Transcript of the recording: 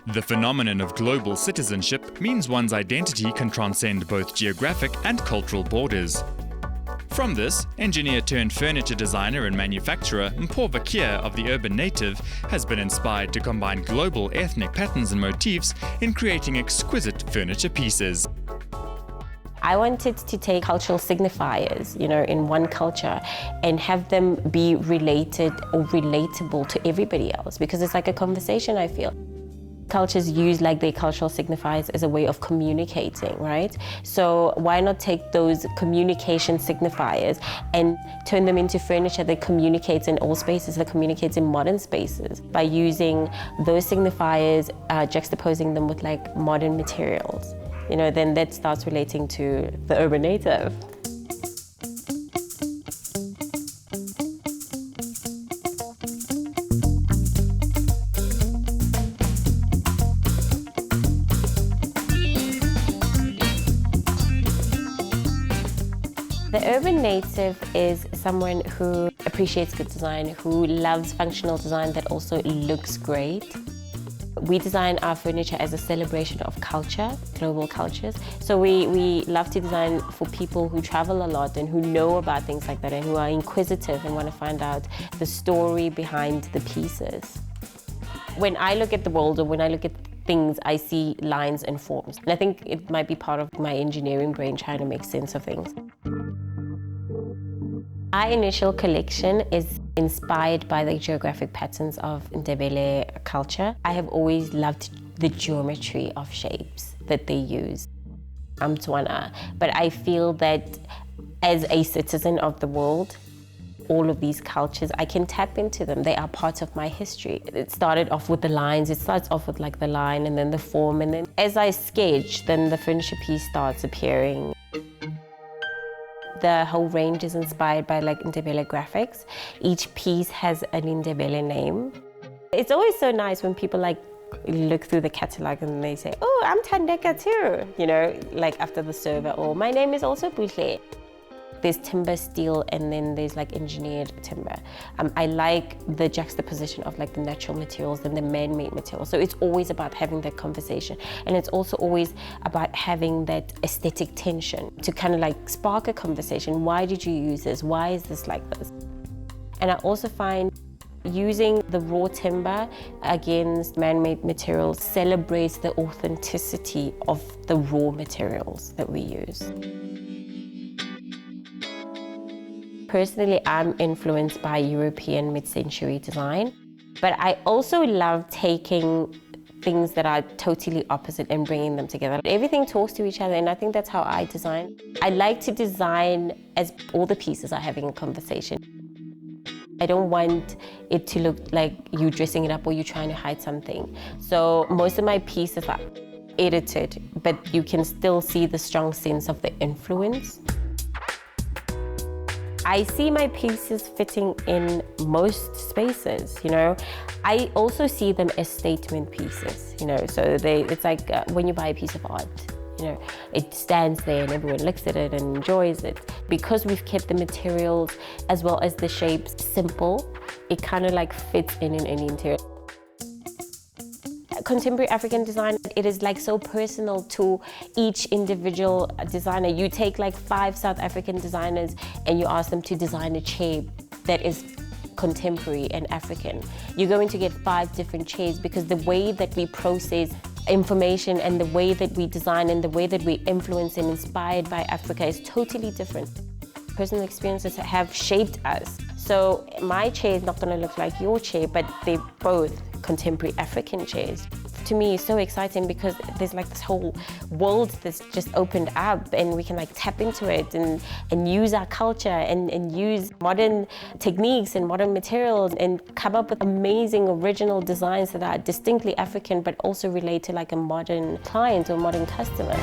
The phenomenon of global citizenship means one's identity can transcend both geographic and cultural borders. From this, engineer turned furniture designer and manufacturer Mpho Vackier of the Urbanative has been inspired to combine global ethnic patterns and motifs in creating exquisite furniture pieces. I wanted to take cultural signifiers, in one culture and have them be related or relatable to everybody else, because it's like a conversation, I feel. Cultures use their cultural signifiers as a way of communicating, right? So why not take those communication signifiers and turn them into furniture that communicates in all spaces, that communicates in modern spaces, by using those signifiers, juxtaposing them with modern materials. Then that starts relating to the Urbanative. The Urbanative is someone who appreciates good design, who loves functional design that also looks great. We design our furniture as a celebration of culture, global cultures. So we love to design for people who travel a lot and who know about things like that and who are inquisitive and want to find out the story behind the pieces. When I look at the world or when I look at things, I see lines and forms. And I think it might be part of my engineering brain trying to make sense of things. Our initial collection is inspired by the geographic patterns of Ndebele culture. I have always loved the geometry of shapes that they use. I'm Tswana, but I feel that as a citizen of the world, all of these cultures, I can tap into them. They are part of my history. It started off with the lines. It starts off with the line and then the form. And then as I sketch, then the furniture piece starts appearing. The whole range is inspired by Ndebele graphics. Each piece has an Ndebele name. It's always so nice when people look through the catalog and they say, "Oh, I'm Tandeka too," after the server, or "My name is also Buhle." There's timber, steel, and then there's engineered timber. I like the juxtaposition of the natural materials and the man-made materials. So it's always about having that conversation. And it's also always about having that aesthetic tension to kind of spark a conversation. Why did you use this? Why is this like this? And I also find using the raw timber against man-made materials celebrates the authenticity of the raw materials that we use. Personally, I'm influenced by European mid-century design, but I also love taking things that are totally opposite and bringing them together. Everything talks to each other, and I think that's how I design. I like to design as all the pieces are having a conversation. I don't want it to look like you dressing it up or you trying to hide something. So most of my pieces are edited, but you can still see the strong sense of the influence. I see my pieces fitting in most spaces, I also see them as statement pieces, so it's when you buy a piece of art, it stands there and everyone looks at it and enjoys it. Because we've kept the materials as well as the shapes simple, it kind of fits in any interior. Contemporary African design, it is so personal to each individual designer. You take 5 South African designers and you ask them to design a chair that is contemporary and African. You're going to get 5 different chairs because the way that we process information and the way that we design and the way that we influence and inspired by Africa is totally different. Personal experiences have shaped us. So my chair is not going to look like your chair, but they're both contemporary African chairs. To me, it's so exciting because there's this whole world that's just opened up, and we can tap into it and use our culture and use modern techniques and modern materials and come up with amazing original designs that are distinctly African but also relate to a modern client or modern customer.